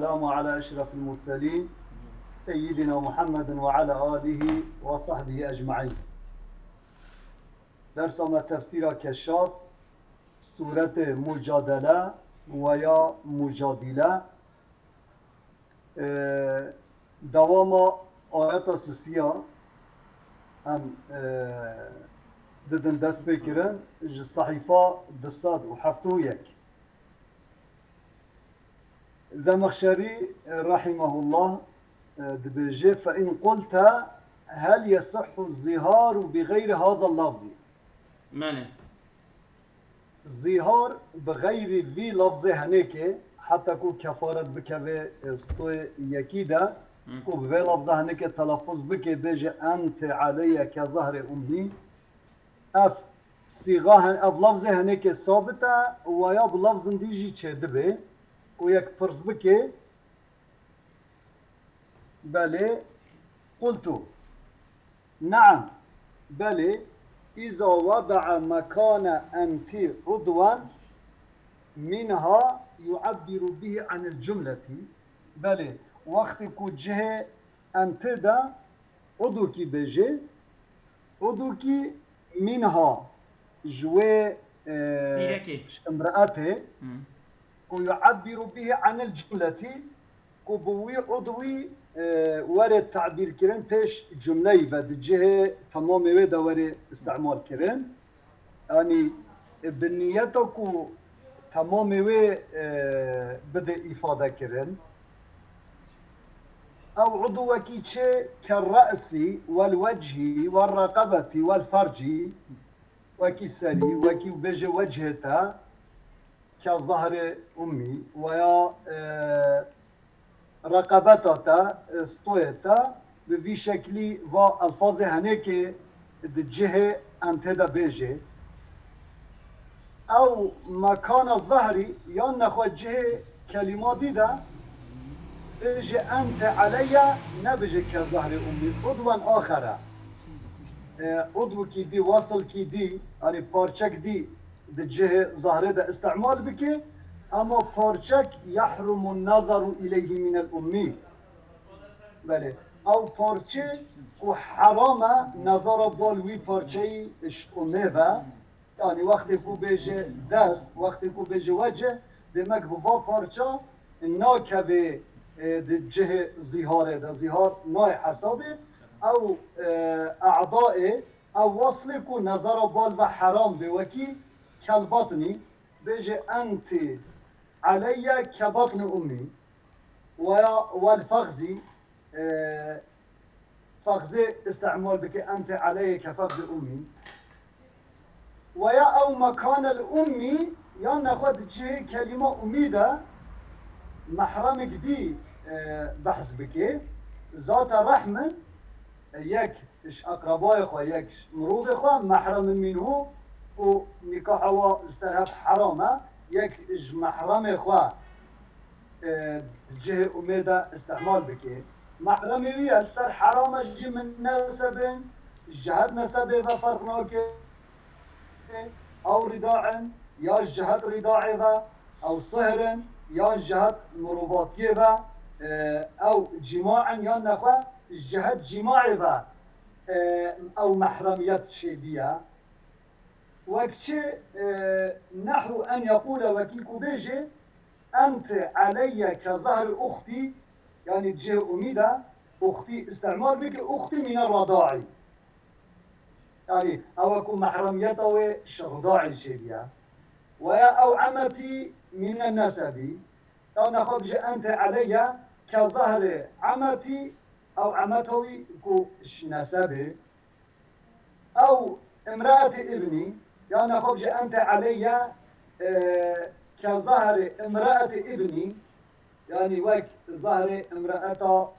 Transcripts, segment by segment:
السلام على أشرف المرسلين سيدنا محمد وعلى آله وصحبه أجمعين. درس ما تفسير كشاف سورة مجادلة ويا مجادلة دوام آيات سسيا هم ددن دست بكرن الصحيفة دصاد وحفتو يك زمخشري رحمه الله دبجي فإن قلت هل يصح الظهار بغير هذا اللفظ؟ معنى الظهار بغير ذي لفظ هنيك حتى كو كفارة بكوي استوي يكيدا كو بذي لفظ هنيك تلفظ بكي بيجي أنت علي كظهر أمي أف صيغة أف لفظ هنيك ثابتة ويا بلفظ ديجي تشدبه ويك فرز بكي بلي قلت نعم بلي إذا وضع مكان أنت عضوا منها يعبر به عن الجملة بلي وقت كوجه أنت دا عضو كي بيجي عضو كي منها جوي امرأته ويعبر به عن الجملة كبوي عضوي وارد تعبير كرن پیش جمله بعد جهه تمام ودا وارد استعمال كرن يعني بالنيته كو تمام و بده إفادة كرن أو عضو كيتشي كالرأس والوجه والرقبة والفرج وكي سري وكي بيجي وجهته كظهر أمي ويا رقبتها استويتا بفي شكلي و الفاظ هنيك الجهة انتدا بيجي او مكان الظهري يان نخوة جهة كلمات ديدا بيجي انت علي نبيجي كظهر امي عضوا اخر عضو كي دي وصل كي دي يعني بارچك دي الجهة ظهري دا استعمال بكي اما پارچک يحرم النظر إليه من الأمي بله او پارچه و حرامه نظر بالوی پارچه اش امه با يعني وقتی کو بیجه دست وقتی کو بیجه وجه دمک بوا پارچه ناکه به جه زیهاره ده زیهار نای حسابه او اعضاء او وصل کو نظر بال و حرام به وکی کالبطنی بیجه انت علي كبطن أمي والفخذي فخذي استعمال بك أنت علي كفخذ أمي ويا أو مكان الأمي يا ناخذ جه كلمة أميدة محرمك دي بحث بك ذات رحم يك إش أقرباء إخوة يك مروض إخوة محرم منه ونكاحه السراب حرامه یک محرم خواه جه امیده استعمال بکه محرمی وی سر حرامش جه من نسبه جهت نسبه و فرقناکه او رداع یا جهت رداعه و او صهر یا جهت مروباتیه و او جماع یا نخواه جهت جماعه و او محرمیت شیبیه وكتشي نحو أن يقول وكيكو بيجي أنت علي كظهر أختي يعني تجي أميدة أختي استعمال بك أختي من الرضاعي يعني أو أكون محرميته وشرضاعي شبيا أو عمتي من النسب أو نخرج أنت علي كظهر عمتي أو عمتوي كو نسبه أو امرأة ابني يعني خبج أنت علي كظهر امرأة ابني يعني وك ظهر امرأة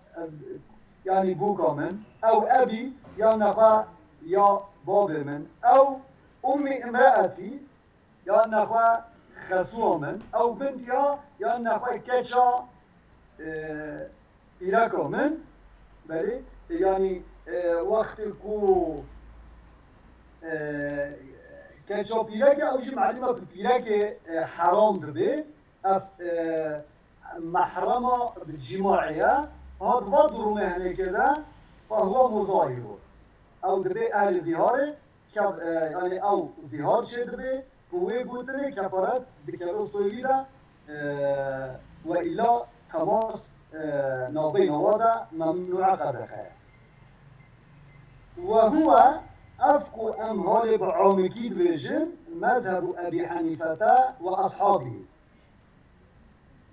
يعني بوكا من أو أبي يعني خا يا باب من أو أمي امرأتي يعني خا خسوة من أو بنتها يعني خا كتشا إيراكا من بلي يعني وقت كو كاتشا بيراك أو شيء معلومة بيراك حرام ده اف محرمة بالجماعية هاد فضر مهنة كذا فهو مظاهر أو دبي أهل زهاره يعني أو زهار شد دبي هو قلتني كفرت بكالوس طويلة وإلا تماس نابين وضع ممنوع قدخه وهو أفكو أمهال بعومكي دبيجن مذهب أبي حنيفة وأصحابه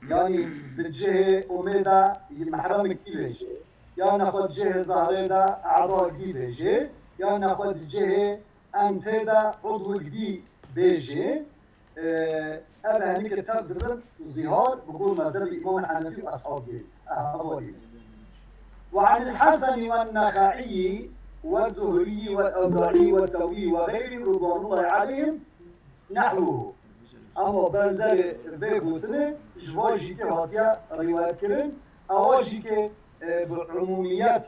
يعني بالجهة أميدة محرم كيبيجي يا ناخد جهة زهريدا أعضاء جدي بيجي يا ناخد جهة أنتيدا عضو جدي بيجي أنا هني كتاب درن زهار بقول مذهب الإمام الحنفي وأصحابه أهوالي وعن الحسن والنخعي والزهري والأوزاعي والسوي وغيرهم رضوان الله عليهم نحوه اما بنظر بگوتنه جواجی که هاتیا روایت کردن آواجی که بعمومیت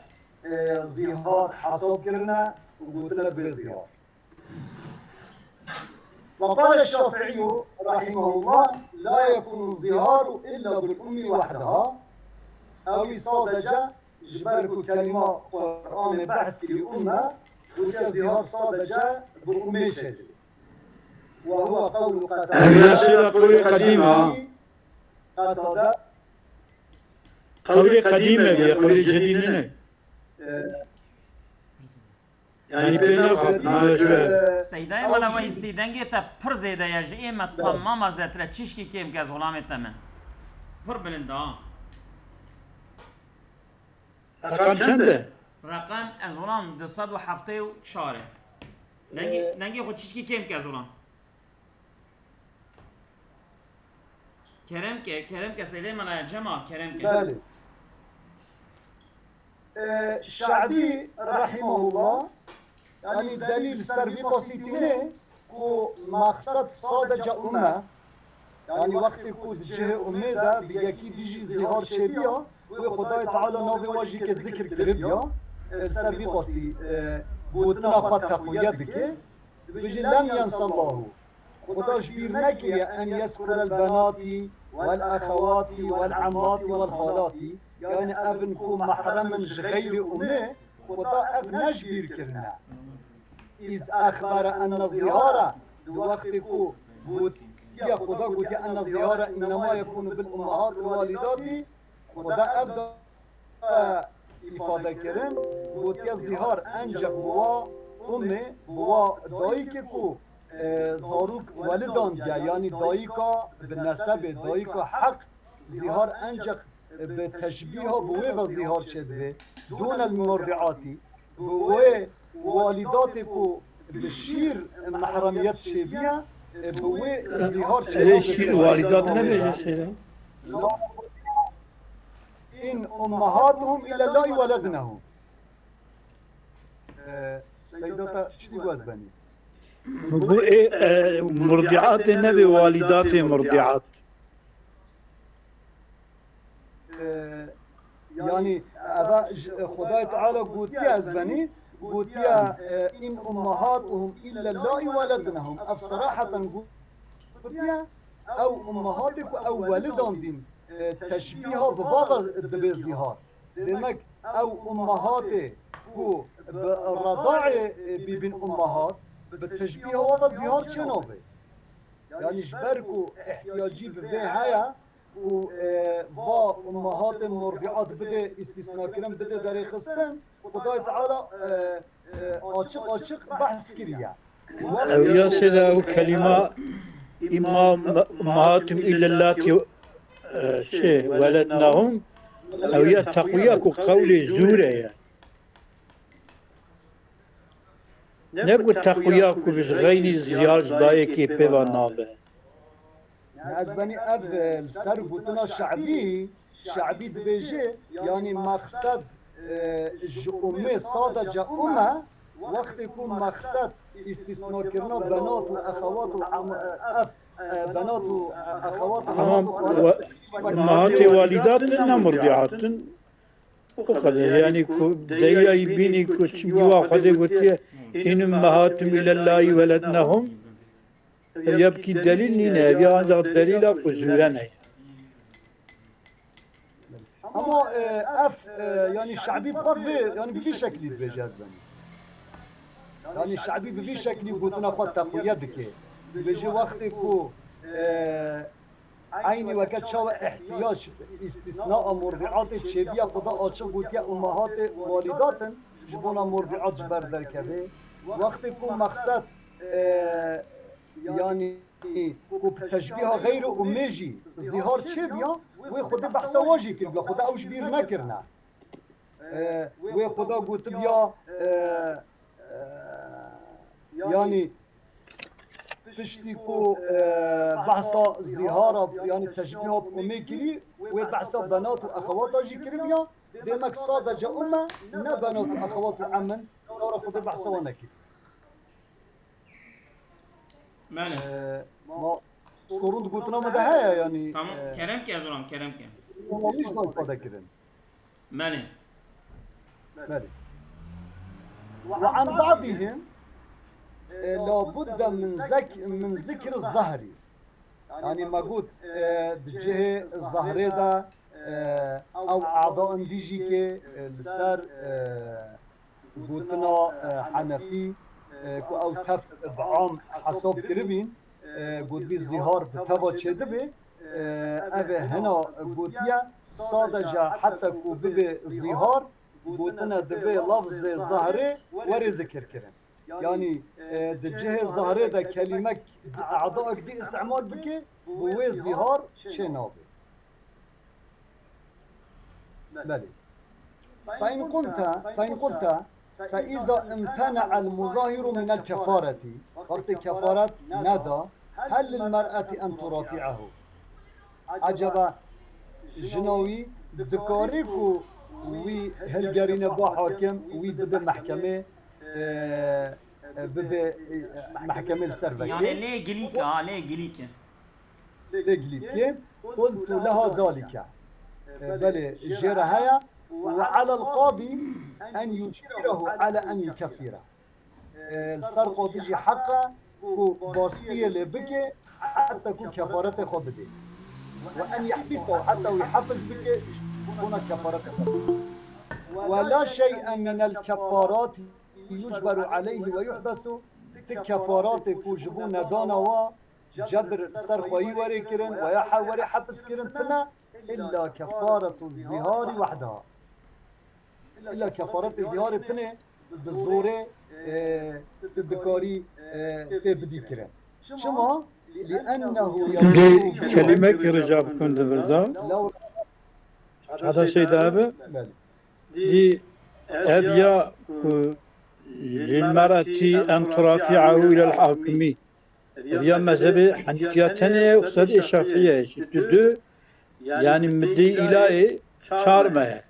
زهار حساب کردن وگوتنه بزهار وقال الشافعي رحمه الله لا يكون الزهار إلا بالأم وحدها أو صادجة جبرك كلمة قرآن بحث لأمة وكزهار صادجة بأمي شديد وهو قول قتادة قول قديمة قول قديمة قول جديدة يعني بينا سيداي ولا وهي سيدنگي تا پر زيدا يجي اما تمام زاترا چشكي كيم كاز غلامي تمام پر بلندا رقم چنده؟ رقم از غلام 274 ننگي خود چشكي كيم كاز غلام كرم که سيداي ملا جمع كرم که بله الشعبي رحمه الله يعني دليل سربي قصيتينه كو مقصد صادجة أمة يعني وقت كود جهة أمة ده بيجي بيجي زهار شبيه وخداي تعالى نوبي واجي كذكر كربيا سربي قصي بودنا خد تقوية دكي بيجي لم ينسى الله خداش بير نكري أن يذكر البنات والأخوات والعمات والخالات يعني ابنكم محرم من غير أمه خدا ابنش بير كرنا إذ أخبر أن الزهارة وقتكو بود يا خدا قلت أن الزهارة إنما يكون بالأمهات والوالدات خدا أبدا إفادة كرن قلت يا الزهار أنجب هو أمه هو دايككو زاروك ولدان يعني دايكا بالنسب دايكا حق زهار أنجب بتشبيهه بوي وزهار شد دون المرضعات بوي والداتكو بالشير محرميات شبيهه بوي زهار شد والدات نبي سيدا إن أمهاتهم إلا الله ولدنهم سيداتا شتي وزبني مرضعات النبي والدات مرضعات يعني أبا خداي تعالى قوتيا أزبني قوتيا إن أمهاتهم إلا الله ولدنهم بصراحة قوتيا أو أمهاتك أو والدان دين تشبيهها ببابا بالزهار لأنك أو أمهاتك كو الرضاعة بين أمهات بالتشبيه هو الزهار شنوبه يعني جبركو احتياجي بفيها و با امهات مرضعات بده استثناء كرم بده در خستن خدای تعالى açık بحث كريا يا سيدا كلمة إما أمهاتهم إلا اللاتي شيء ولدناهم أو يتقوياك قول زورة يعني نقول تقوياك بغير زيار ضايكي بيبان نابه أزبني أب السر بوتنا شعبي دبيجي يعني مقصد أمي صادجة أمة وقت يكون مقصد استثناء كرنا بنات وأخوات بنات وأخوات أمهات والدات مرضعات يعني دايرة يبيني كتش بواحد قلت إن أمهاتهم إلى الله ولدنهم يبكي الدليل نينا يبي عندك الدليل كزورنا اما اف يعني الشعبي بخاف يعني بفي شكلي بجازبني يعني الشعبي بفي شكلي قلتنا خد تقوية دكي بيجي وقت كو عيني وقت شو احتياج استثناء مرضعات تشبيه خدا آچه قوتيا امهات والدات جبونا مرضعات جبر در کبه وقت كو مقصد يعني کو تشبيه غير اميجي ظهار چه بیا و خدا بحثا واجی کرد بیا خدا اوش بیر نکرنه و خدا گوت بیا يعني تشتي كو بحثا ظهارا يعني تشبيه امي كري و بحثا بنات واخوات جي كري بیا ديمك صادجه امه نه بنات واخوات وعمن دور خدا بحثا ونكي بله ما sorun قلتنا ما ده هيا يعني tamam Kerem ki Erzurum Kerem ki ما مش ضل قد كرن بله بله وعن بعضهم لابد من ذكر الظهري يعني ما قلت جهة الظهري ده او اعضاء ديجي لسر قلتنا حنفي او تف بعام حساب كربين قلت لي الظهار بتبا چه بي اوه هنا قلتيا صادجا حتى كو ببي الظهار قلتنا دبي لفظ ظهري وري ذكر كرن يعني دجه الظهري ده كلمة اعضائك دي استعمال بكي هو الظهار چه نابي بلي فإن قلت فإذا امتنع المظاهر من الكفارة وقت كفارة ندى هل للمرأة أن ترافعه عجبا جنوي دكاريكو وي هلجارين با حاكم وي بده محكمة بده محكمة السربكي يعني ليه جليكا ليه جليكا ليه قلت لها ذلك بل جرهايا وعلى القاضي أن يجبره على أن يكفره السرقة تجي حقا باسقية لبكي حتى كون كفارته خبده وأن يحبسه حتى يحبس بكي تكون كفارته خبده ولا شيء من الكفارات يجبر عليه ويحبس كفارات كوجبون دانا وجبر سرقة وريكرن ويحاول حبس كرن تنا إلا كفارة الزهار وحدها إلا كفارة الزهار تنا بالزورة الذكاري بدي كرن شما لأنه دي كلمة رجاب كنت بردا لو هذا شيء دابة دي أبيا للمرأة أن ترافعه إلى الحاكم أبيا مذهب حنفياتنا وصد الشافعية دو يعني مدي إلهي çağırmaya.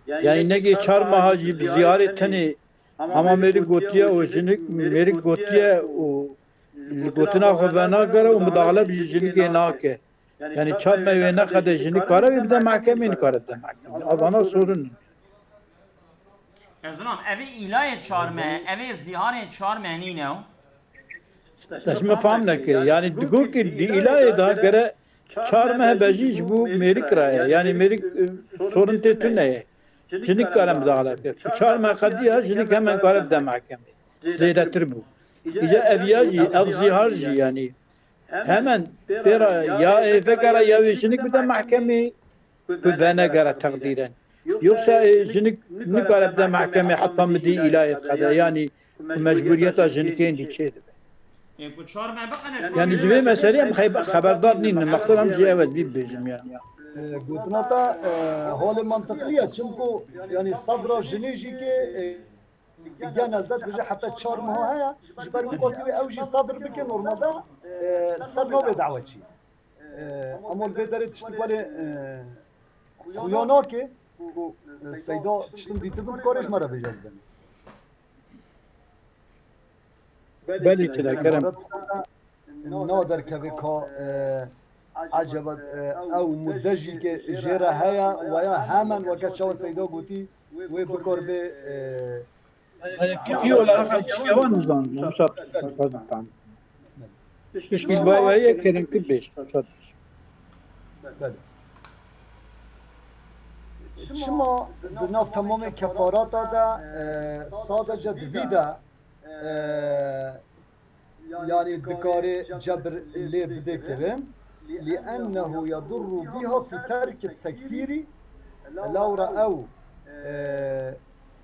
Yani ne ki çağırma gibi ziyaretini ama meri gotiye o jinik meri gotiye o gotuna xovana göre o müdahale bir jinik enake. Yani çağırma ve ne kadar jinik kara bir de mahkemenin kara da mahkeme. Adana sorun. Erzurum evi ilahi çağırmaya evi zihare çağırmaya ne o? Taşma famne ki yani diyor ki ilahi da göre çağırma bejiş bu meri kiraya yani meri sorun tetüne. Jinik kara müdahale ki çağırma kadiya jinik hemen kara da mahkeme. Zeydatir bu. İca evyaji ev ziharji yani hemen pera ya eve kara ya jinik bir de mahkeme bana göre takdiren. Yoksa jinik ne kara da mahkeme hatta medi ilahi kada yani mecburiyet jinikin diçeydi. Bu çağırmaya bakın. Yani züve meseleye haberdar değilim. Maksadam evet değil bizim yani. قلتنا تا حال منطقية چونكو يعني صدر جنيجي كي جانا الذات بجي حتى تشار ما هيا جبر مقاسي اوجي صبر بك نورمال دا صار نو بدعوة شي اما البدري تشتي بالي خوياناكي سيدا تشتم ديتدم كارش مرة بجازبني بله كده كرم نادر كبكا عجبت او مدجي که جره هيا ويا همان وقت شو سيدا قوتي وبكر به كيف ولا أخذ شيوان نظام مصاب صدقان مش بالباوية كرم كبيش بله شما بناف تمام كفارات دا صادجة دويدا يعني دكاري جبر اللي بذكرن لأنه يضر بها في ترك التكفير لو رأوا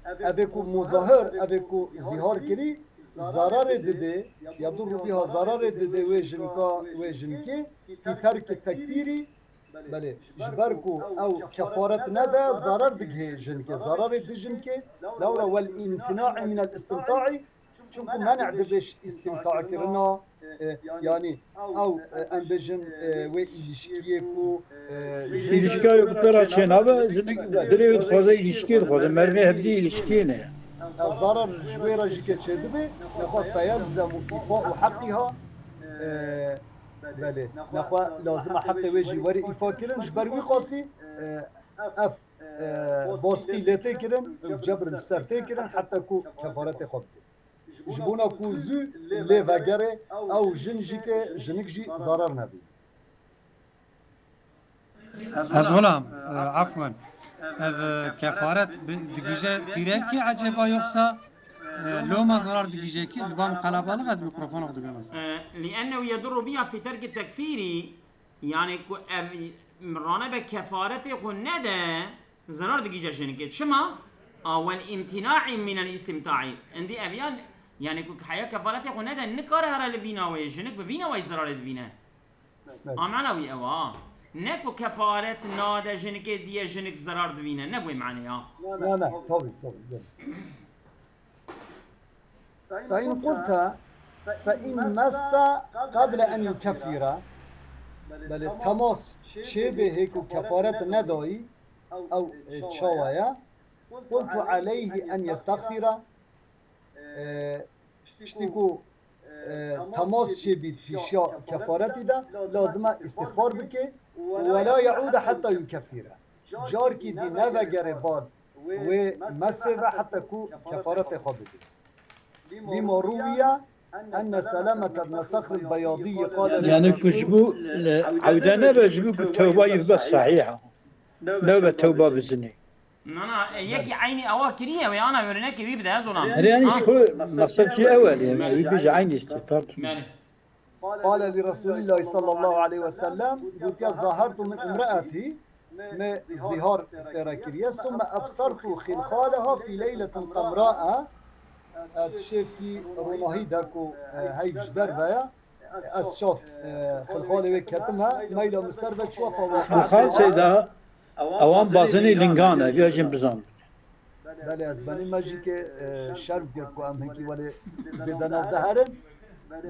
أبيكو مظاهر أبيكو زهار كري ضرر دده يضر بها ضرر دده وجنكي في ترك التكفير بله جبركو أو كفارة ندا ضرر دجه جنكي ضرر دجنكي لو رأوا الامتناع من الاستمتاع شوفوا منع دبش استمتاع كرنا يعني او ام بجن و ilişkiyeku İlişki yoktur açın abi. Direkt fazla ilişki fazla. Mermi hepsi ilişki ne? ضرر جويرة جيكا تشدبي نخوة فيلزم إيفاء حقها بله نخوة لازم حق ويجي وري إيفاء كرن جبروي قاسي اف باسقي لتي كرن جبر السرتي كرن حتى كو كفارات خبتي جبونا كوزو اللي فاقري او جنجيك جنكجي ضرر نبي از غلام عفوا كفارة دقيجة بيركي عجبا يخصى لو ما ضرر دقيجة كي لبام قلبالغ از ميكروفون اخذ بيمز لأنه يضر بها في ترك التكفير يعني مرانة بكفارة خو ندا ضرر دقيجة شنكت شما والامتناع من الاستمتاع عندي أبيان يعني كل حياة كفارة خو ندا نكاره هرا لبينا ويجنك ببينا ويزرار لبينا معنى وي أوا نكو كفارة نادا جنك دي جنك زرار دبينا نبوي معنى يا لا طبي فإن قلت فإن مس قبل أن يكفر بل تماس شبه هيك كفارة نداي أو تشاوية قلت عليه أن يستغفر اشتكو تماس شبه بيشا كفارتي ده لازم استغفار بكي ولا يعود حتى يكفر جاركي دي نبا جربان ومسه حتى كو كفارة خابده لما روية أن سلامة بن صخر البياضي قال يعني كشبو عودنا بجبو بالتوبة يبقى صحيحة لو بالتوبة بزني أنا يكي عيني أوا كريه وأنا ورناك ويبدأ ظلام يعني شو مقصد شيء أول يعني بيجي عيني استفرت قال لرسول الله صلى الله عليه وسلم قلت ظهرت من امرأتي ما زهار تراكيريا ثم أبصرت خلخالها في ليلة قمراء شافكي روناهي داكو هاي جدار بيا أشوف خلخالي وكتمها ميلا مسربة شوفها خلخال سيدا اوان بازنی لنگانه بیاجیم بزن بله از بنی ماجی که شرب کرد کو ام هکی ولی زیدان دهرن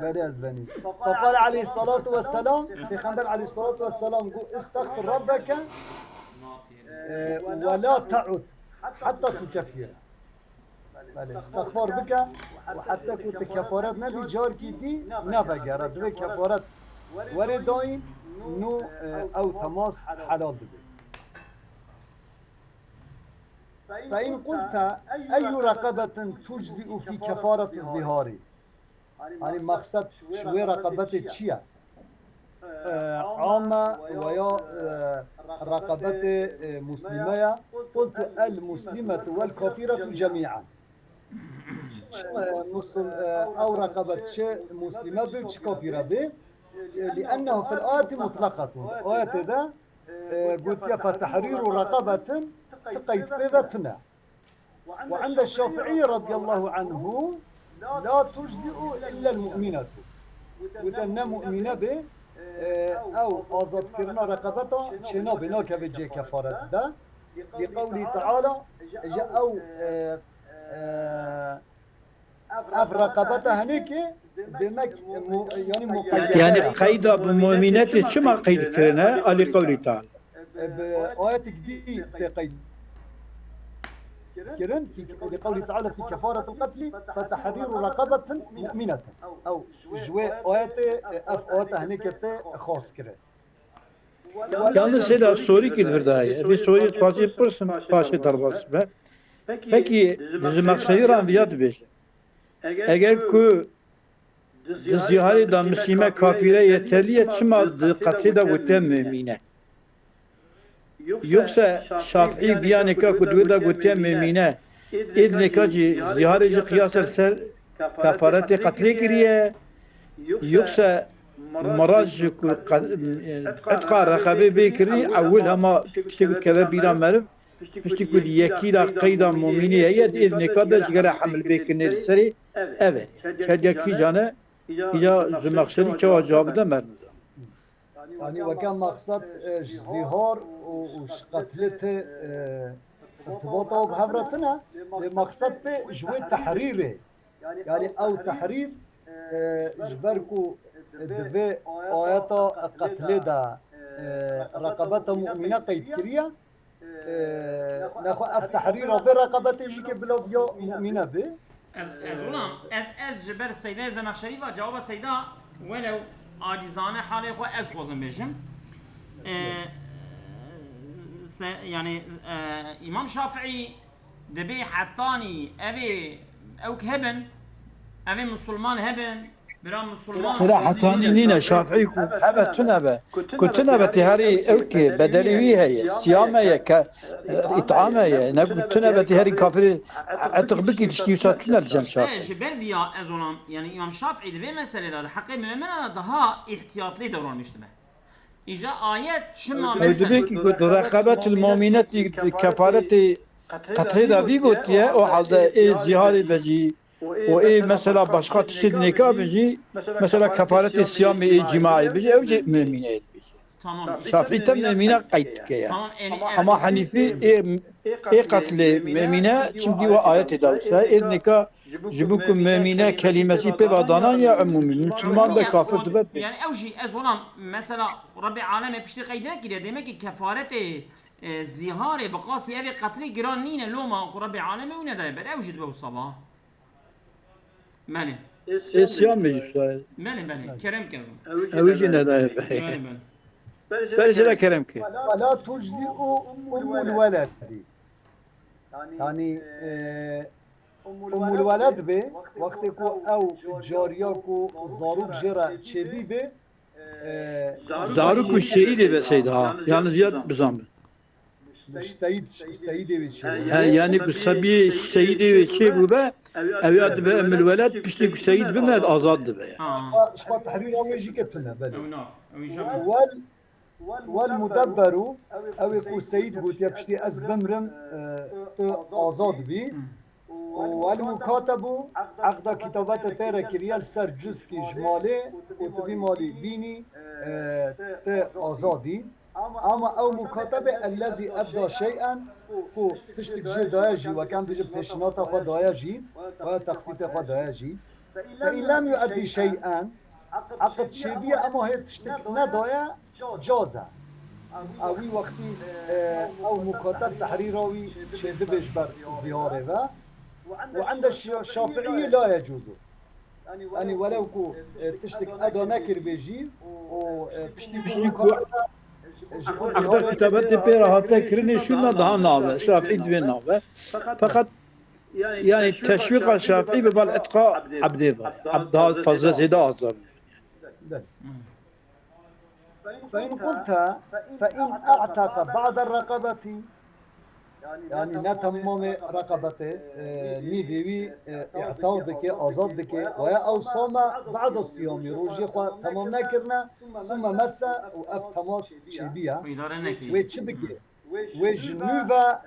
بله از بنی فقال عليه الصلاة والسلام پیغمبر عليه الصلاة والسلام قو استغفر ربك ولا تعد حتى تكفر بله استغفر بك وحتى كنت كفارات ندي جار کی دی نبگه ردوه کفارت وردائن نو او تماس حلال دبه فإن قلت أي رقبة تجزئ في كفارة الظهار يعني مقصد شوي رقبة تشيا عامة ويا رقبة مسلمة قلت المسلمة والكافرة جميعا أو رقبة مسلمة بيش كافرة به لأنه في الآية مطلقة آية ذا قلت يا فتحرير رقبة تقيت بذاتنا وعند الشافعي رضي الله عنه لا تجزئ إلا المؤمنة وتنا مؤمنة به أو آزاد كرنا رقبتها شنا بنا كبجي كفارة ده لقوله تعالى أو أف رقبتها هنيك دمك يعني مقيدة يعني قيد بمؤمنات شما قيد كرنا على قوله تعالى بآياتك دي تقيد كرن في لقوله تعالى في كفارة القتل فتحرير رقبة مؤمنة أو جوي آيات أف آيات هنيك خاص كرن Yalnız şeyler soru gelir daha. Bir soruyu fazla yaparsın başı darbası be. Peki bizim maksayıran viyat beş. Eğer ku zihari da Müslüme kafire yeterli yetişmez katı da vütte mümine. yoksa Şafii biyaneka kudveda gutiye memine idneka ci zihareci kıyasar ser kefareti katle kiriye yoksa مرج اتقى رقبه بكري اول هما تشتكي كذا بيرا مرف تشتكي يكيلا قيدا مؤمنية هي إذن كذا جرى حمل بكني السري أبد شجع كي جانا إذا زمخشري شو جواب ده مرد يعني وكان مقصد زهار وقتلته ارتباطه بهبرتنا لمقصد بجوي تحريره يعني او تحرير جبركو دبي آياتا قتل دا رقبات مؤمنة قيد كريا ناخو اف تحرير في رقبات يجيك بلا بيا مؤمنة به غلام از جبر السيدة زمخشري وجواب السيدة ولو عاجزانه حالي خو از خوزم بيشم يعني امام شافعي دبي حطاني ابي او كهبن ابي مسلمان هبن برام مسلمان ترى حتاني نينا شافعي هبه تنبه كنتنبه تهاري اوكي بدلوي هي صيامه هي اطعامه هي نقول تنبه تهاري كافر اعتق بك تشكي ساتنا الجم شافعي جبر بيا ازولام يعني امام شافعي دبي مساله ده حقي مؤمن انا daha احتياطلي دوران مشتبه اجا ايات شما مثلا قلت رقبه المؤمنات كفاره قتل دا في قلت يا وحال ايه زهاري بجي وايه مثلا başka tişid nikah بيجي مثلا كفاره الصيام جماعي بيجي او شيء مؤمنه tamam شافعي تم مؤمنه قيد كيا tamam اما حنيفي ايه قتل مؤمنه şimdi o ayet edavsa ايه nikah جبوكم مؤمنه كلمه بيضانا يا عمومي مسلمان da kafir tibet yani evji ezolam mesela Rabbi aleme pişti kaydına ki demek ki kefareti zihare bakası evi katli giran nine loma Rabbi aleme ve ne da ber evji bu sabah مالي اسيام مجلس مالي كرم كذا اوجي ندا مالي بلش لا كرم كي ولا تجزئ ام الولد يعني ام الولد به وقت کو او جاریا کو زاروک جرا چبی به زاروك الشهيد بسيد ها يعني زياد بزام مش سيد به يعني الصبي السيد شيء بوبا أبيات بأم الولد بيشتكي سيد بما آزاد به شقا تحرير او يجي كتنا بل او نو والمدبر او يكو سيد بوت يبشتي از بمرم آزاد بي والمكاتب عقد كتابات بيرا كريال سر جزء كي جمالي وتبي مالي بيني آزادي اما او مكاتب الذي ابدى شيئا كو تشتك جي دايجي وكان بيجي بيشنات خو دايجي وتقسيط خو دايجي فإن لم يؤدي شيئا عقد شبيه اما هي تشتك ندايا جازه اوي وقتي او مكاتب تحريراوي شد بيشبر زياره وعند الشافعي لا يجوز يعني ولو كو تشتك ادا نكر بيجي وبشتي أقدر كتابات بيرا هاتا كرني شنو ده نابه شافعي دبي نابه فقط يعني تشويق الشافعي ببال اتقاء عبدي عبد هذا فضل زيدا أصلا فإن قلت فإن أعتق بعد الرقبة يعني نتمم رقبته نيفيوي اعتاضك آزادك ويا أو صام بعد الصيام روجي خو تمام نكرنا ثم مسا وأف تماس شبيا ويتشبكي وجنوبا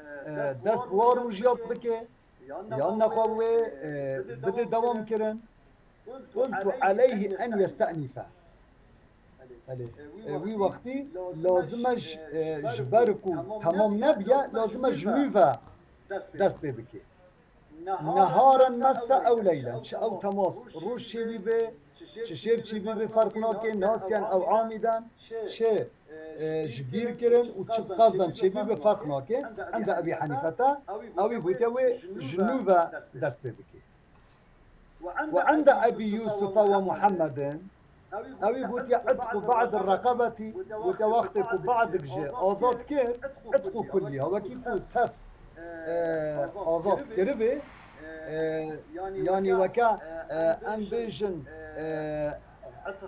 دست واروجيات بكي يانا خو بدي دوام كرن قلت عليه أن يستأنف وی وقتی لازمش جبرکو تمام نبیه لازمش جنوبه دست ببکه نهارا مسا او لیلا چه او تماس روش چی بی به چه شب چی بی به فرق ناکه ناسیان او عامیدن چه جبیر کرن و چه قصدن چه بی به فرق ناکه عند ابی حنیفتا اوی بوده و جنوبه دست ببکه وعند ابي يوسف ومحمد او يقول يا عتق بعد الرقبة وتوقتك بعدك جاء آزاد كير عتق كلها وكيف تف آزاد كربي يعني وكا أمبيجن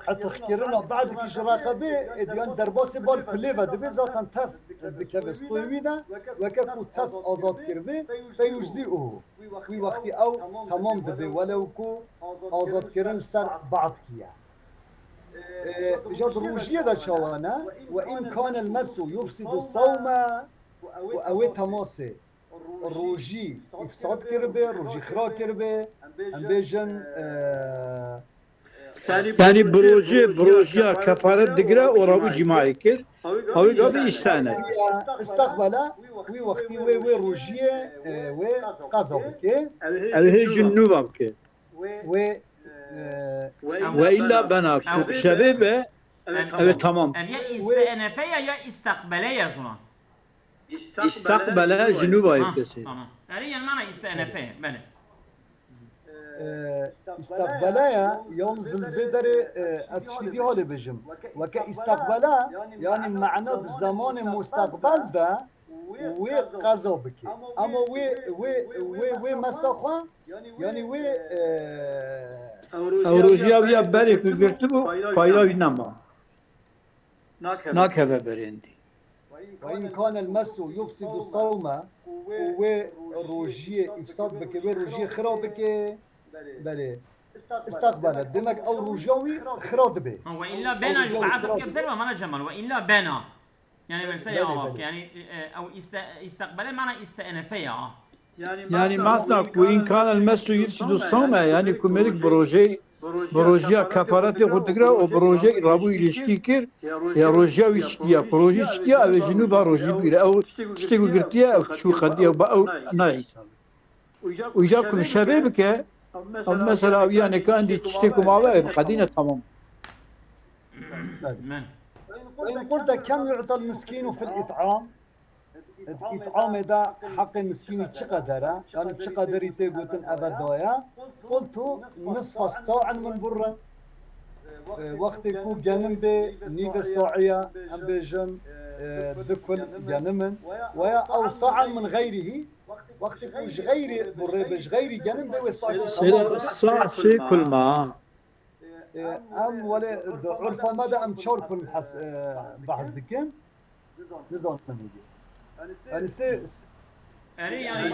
حتخكرنا بعد كي راقبه اديان درباس بال كليفا دبي ذاتا تف بكبستويدا وكاكو تف ازاد كربه فيجزئه في وقت او تمام دبي ولو كو ازاد كرن سر بعض كيا جد روجيه دا شوانا وان كان المس يفسد الصوم واوي تماسه الروجي افساد كربه روجي خرا كربه ام بيجن يعني بروجيا كفارة دقرة وراوي جماعي كر هاوي قابي استانت استقبل وي وقتي وي روجيه وي قازا بكي هذه جنوبا بك و وإلا بناك شبابه أبي تمام يا استئنافية يا استقبالية زنا استقبل جنوبا يبكسي تمام هذه المعنى استئنافية بله استقبالا ينزل بدر اتشدي هالي بجم وكا استقبالا يعني معنى الزمان مستقبل ده وي قضا بكي اما وي مساخه يعني وي او روجيا ويا بالك وقرتبو فايلا ينما ناكفه بريندي وإن كان المس يفسد الصوم وروجيه إفساد بك وروجيه خراب بك بله استقبل دمك أو روجاوي خراب به وإلا بنا بعد كيف سلمة ما نجمل وإلا بنا يعني بالسياق يعني أو استقبال معنى استئنافية يعني مثلا وإن كان المس يفسد الصوم يعني كملك بروجيا كفارات خود دقرا و بروجي رابو ilişki kir ya روجيا ويشكيا بروجي شكيا او جنوب روجي بير او تشتكو قرتيا او شو خديا او نايس ويجاكم شبابك او مثلا يعني كان دي تشتكو معاه قدينا تمام وإن قلت كم يعطى المسكين في الإطعام الإطعام ده حق المسكين تشقدره يعني تشقدري تقولن أبدايا قلت نصف ساعة من برا وقت يكون جنب نيجا ساعية أم بيجن دكل جنمن ويا أو ساعة من غيره وقت يكون غيري برا بش غيري جنب ساعة شيء كل ما أم ولا عرفة مدى أم شور كل بحث دكين نظام نميدي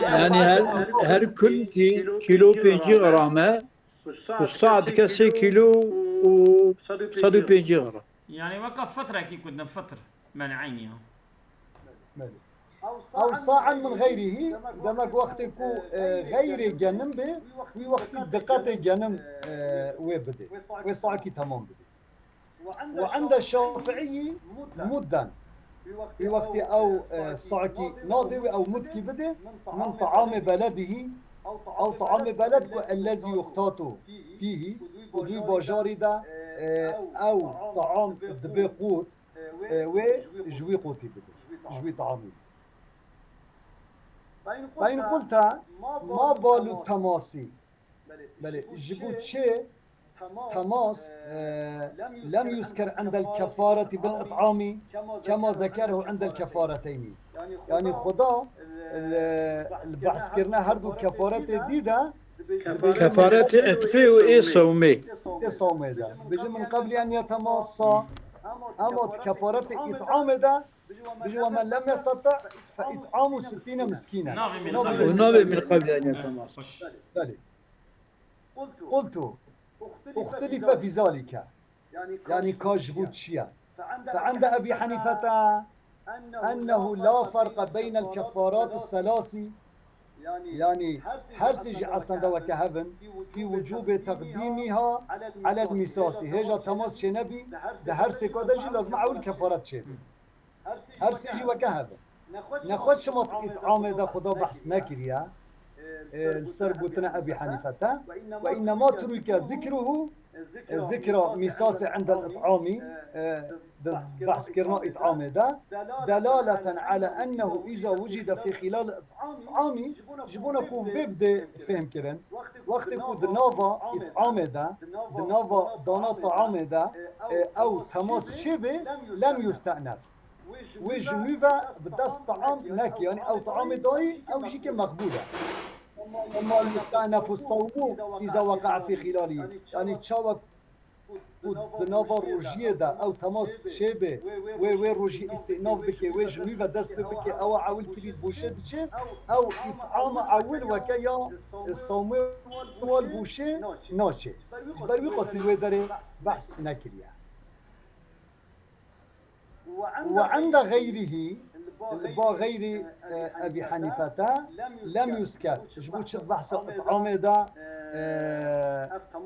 يعني her كل كيلو 5 غرامة والساعة كسي كيلو و 150 غرام يعني وقف فترة كي كنا فترة من عيني أو ساعة من غيره دمك وقت يكون غير جنب وي وقت دقات جنب ويبدي وساعة كي تمام بدي وعند الشافعي مدًا في وقت أو صعكي ناضي أو مدكي بده من طعام بلده أو طعام بلد الذي يختاط فيه ودوي باجاري ده أو طعام دبي قوت وجوي قوتي بده جوي طعامي فإن قلت ما بال التماسي بل جبوت شيء تماس لم يذكر عند الكفارة بالإطعام كما ذكره عند الكفارتين يعني خدا البحث كرنا هردو كفارة ديدا كفارة اتقي وإيه صومي صومي ده بيجي من قبل أن يتماصى أما كفارة إطعام ده بيجي ومن لم يستطع فإطعام 60 مسكينا ونوي من قبل أن يتماصى قلت اختلف في ذلك يعني كاجبوت شيا فعند أبي حنيفة أنه لا فرق بين الكفارات الثلاث يعني هرسج أصلا وكهبن في وجوب تقديمها على المساس هجا تماس شنبي ده هرسي كودجي لازم أقول كفارات شنبي هرسجي وكهبن ناخد شما إطعام ده خدا بحث نكريا السر قلتنا أبي حنيفة وإنما ترك ذكره ذكر مساس عند الإطعام بحث كرنا إطعام ده دلالة على أنه إذا وجد في خلال الإطعام جبونكو بيبدأ فهم كرن وقت يكون دنافا إطعام ده دنافا دانا طعام ده أو تماس شبه لم يستأنف وجنوبا بدست طعام ناكي يعني أو طعام داي أو شيء مقبولة أما المستأنف الصوم إذا وقع في خلاله يعني تشاوك بنابا روجيه دا او تماس شبه وي روجي استئناف بك وي جنوبا دست بك او عول كليد بوشه دچه او اطعام عول وكيا الصومي والبوشه ناشي جبروي قصي وي داري بحث نكريا وعند غيره البا غير ابي حنيفه لم يسكت جبوت بحث اطعام دا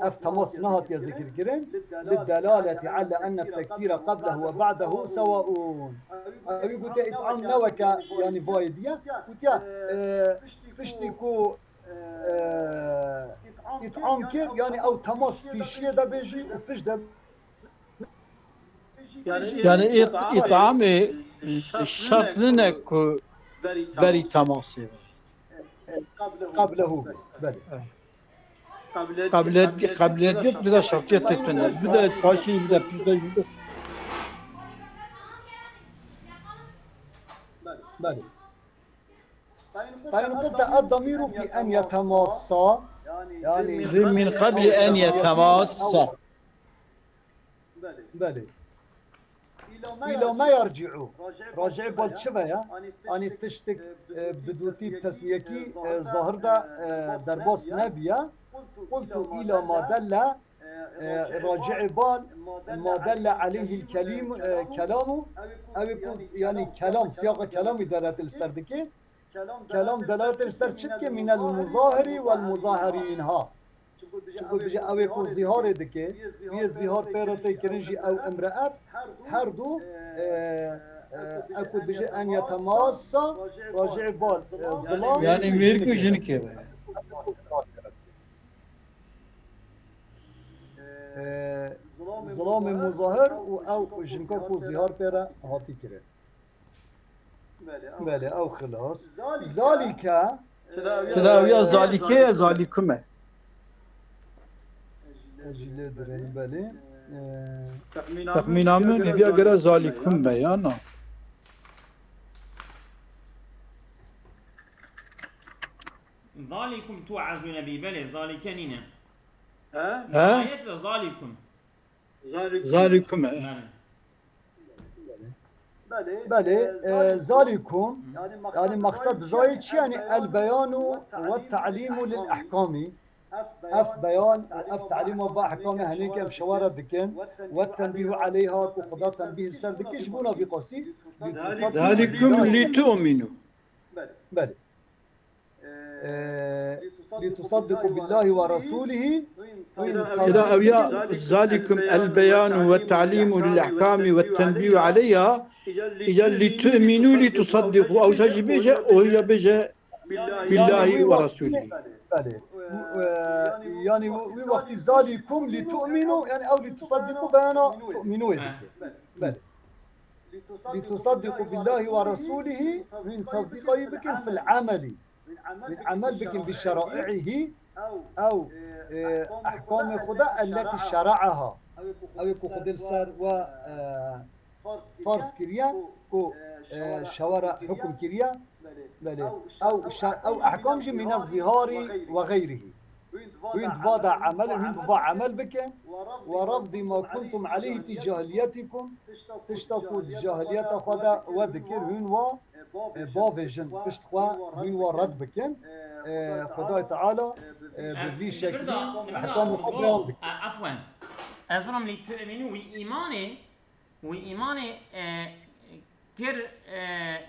افتماس نهت يا ذكر كرن للدلالة على أن التكفير قبله وبعده سواء أبي قلت إطعام نوكا يعني بايدية قلت فشتكو إطعام كير يعني أو تماس في شيء ده بيجي وفيش ده يعني إطعام الشرط لنا بري تماسي قبله بلي قابلیت بده شرطیت تنه بده پاشی بده پیش بده بلي فإن قلت الضمير في أن يتماصى يعني من قبل أن يتماس بلي إلى ما يرجعوا راجع بالشبه يعني تشتك بدوتي تسنيكي ظاهر ده درباس نبيه قلت إلى ما دل راجع بال ما دل عليه الكلام كلامه أو يكون يعني كلام سياق كلام دلالة السردكي كلام دلالة السردكي من المظاهر والمظاهرين ها شو بيجي أو يكون ظهار دكي في الظهار بيرتي كرنجي أو امرأة هردو أكو بيجي أن يتماس راجع بال ظلام يعني ميركو جنكي ظلام مظاهر او جنكو ظهار بيرا هاتي كره بله او خلاص ذلك تلاوية ذلك ذلكم اجل درين بله تخمينا من نبي أقرأ ذلكم بيانا ذلكم توعظون به بله ذلك نينا ها آية ذلكم ذلكم بله ذلكم يعني مقصد زايد شي يعني البيان والتعليم للأحكام اف بيان اف تعليم باحكام هنيك بشوارع دكن والتنبيه عليها وقضاء تنبيه السر دكن شبونا بقصي ذلكم لتؤمنوا بله لتصدقوا بالله ورسوله إذا أويا ذلكم البيان والتعليم للأحكام والتنبيه عليها إذا لتؤمنوا لتصدقوا أو شيء بيجا وهي بيجا بالله ورسوله بله يعني وقت ذلكم لتؤمنوا يعني أو لتصدقوا بأنا تؤمنوا بله لتصدقوا بالله ورسوله من تصديقه بكم في العمل من عمل بكم بشرائعه أو أحكام خدا التي شرعها أو يكون خد السر و فارس كريا كو شوارع حكم كريا بله أو أحكام من الظهار وغيره وين تبادع عمل وين تبادع عمل بك ورفض ما كنتم عليه في جاهليتكم تشتكوا الجاهلية خدا وذكر هن و بافيجن بشتخوا هن ورد بكن خدا تعالى بذي شكل أحكام خدا عفوا أظلم لتؤمنوا وإيماني كر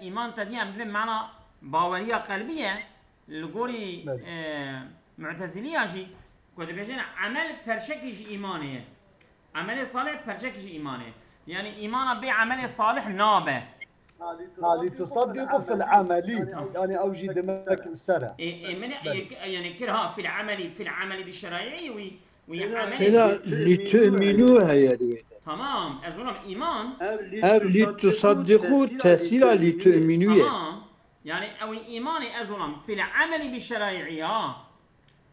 إيمان تديم بمعنى باورية قلبية لقولي معتزلية جي كنت بيجين عمل برشكش إيمانية عمل صالح برشكش إيمانية يعني إيمانا بعمل صالح نابه لتصدقوا في العمل يعني أوجي دمك السرع يعني كرها في العمل بالشرائع ويعمل كذا لتؤمنوها يا دوي تمام أظن إيمان أو لتصدقوا تسير لتؤمنوا تمام يعني أو إيماني أظن في العمل بالشرائع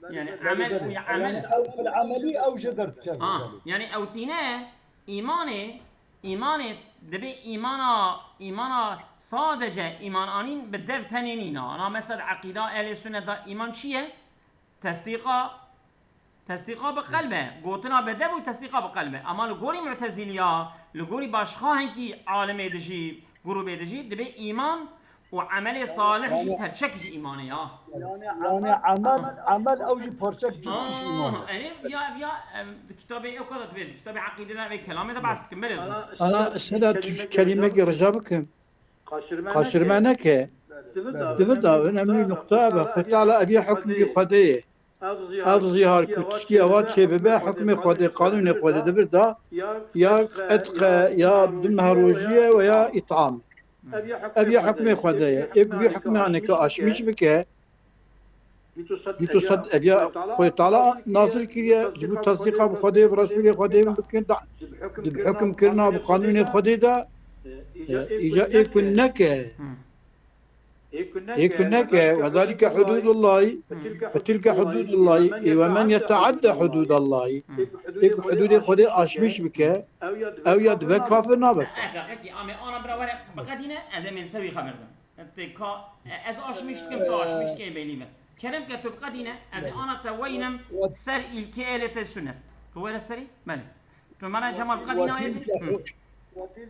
يعني عمل يعني أو في العمل أو جدرت كذا يعني أو تينا إيماني دبي إيمانا صادجة إيمان آنين بالدف تنينينا أنا مثلا عقيدة أهل السنة دا إيمان شيء تصديقه تصديقه بقلبه قوتنا بدبو تصديقه بقلبه اما لغوري معتزليا لغوري باشخا هنكي عالم دجي جروب دجي دبي ايمان وعمل صالح جي هرشكش ايمانه يا يعني عمل اوجي بارشك جزء ايمان يعني يا كتابي او كذا تبين كتابي عقيدة في كلامي ده بس تكمل أنا سنة كلمة رجابك قاشرمانك دفدا önemli nokta ve Teala evi hükmü khode ev zihar küçük avat şebebe hükmü khode kanunu khode devda ya etqa ya dimharojiye ve ya itam evi hükmü khode ev hükmü aneka aşmış bike يتصد أبيا خوي طالع ناصر كريا جبوا تصديقها بخدي برسولي خدي ممكن بحكم كرنا بقانون خدي دا إجا يكنك وذلك حدود الله فتلك حدود الله ومن يتعدى حدود الله حدود خدي أشمش بك أو يدبك كافر نابك أنا برا بقدينا از من سوي خبردم از آشمیش کم تو آشمیش که بیلیمه كلام كتب قدينا از انا توينم سر الكيلة السنة هو السري مالي فمانا جمال قدينا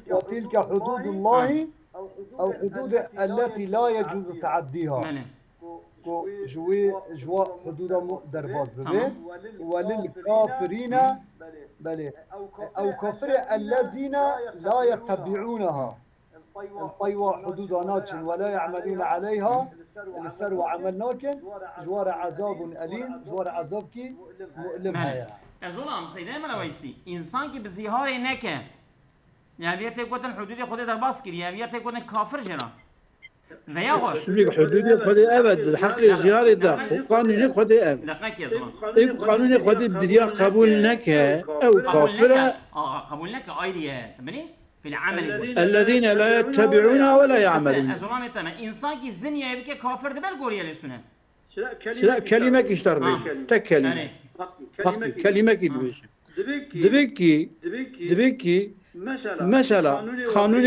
وتلك حدود الله او حدود التي لا يجوز تعديها مالي جوا حدود درباز ببين وللكافرين بلي او كافر الذين لا يتبعونها الطيوة حدود ناتشن ولا يعملون عليها السر وعملناكن جوار عذاب أليم جوار عذابك مؤلم هيا ظلام سيدنا ملويسي إنسان كي بزيهار نكه يعني بيته كوتن حدود خود در باس كري يعني بيته كوتن كافر جنا ويا غش حدود خدي أبد الحق زيارة ده قانون خدي أبد دقيق يا ظلام قانون خدي الدنيا قبول نكه أو كافرة قبول نكه أيديه تبني في العمل الذين لا يتبعون ولا يعملون أزرام تمام إنسان كي الزنية يبكي كافر دبل قوري للسنة لا كلمة كيشتر بيه تكلمة فقط كلمة كيدويش دبكي مثلا قانون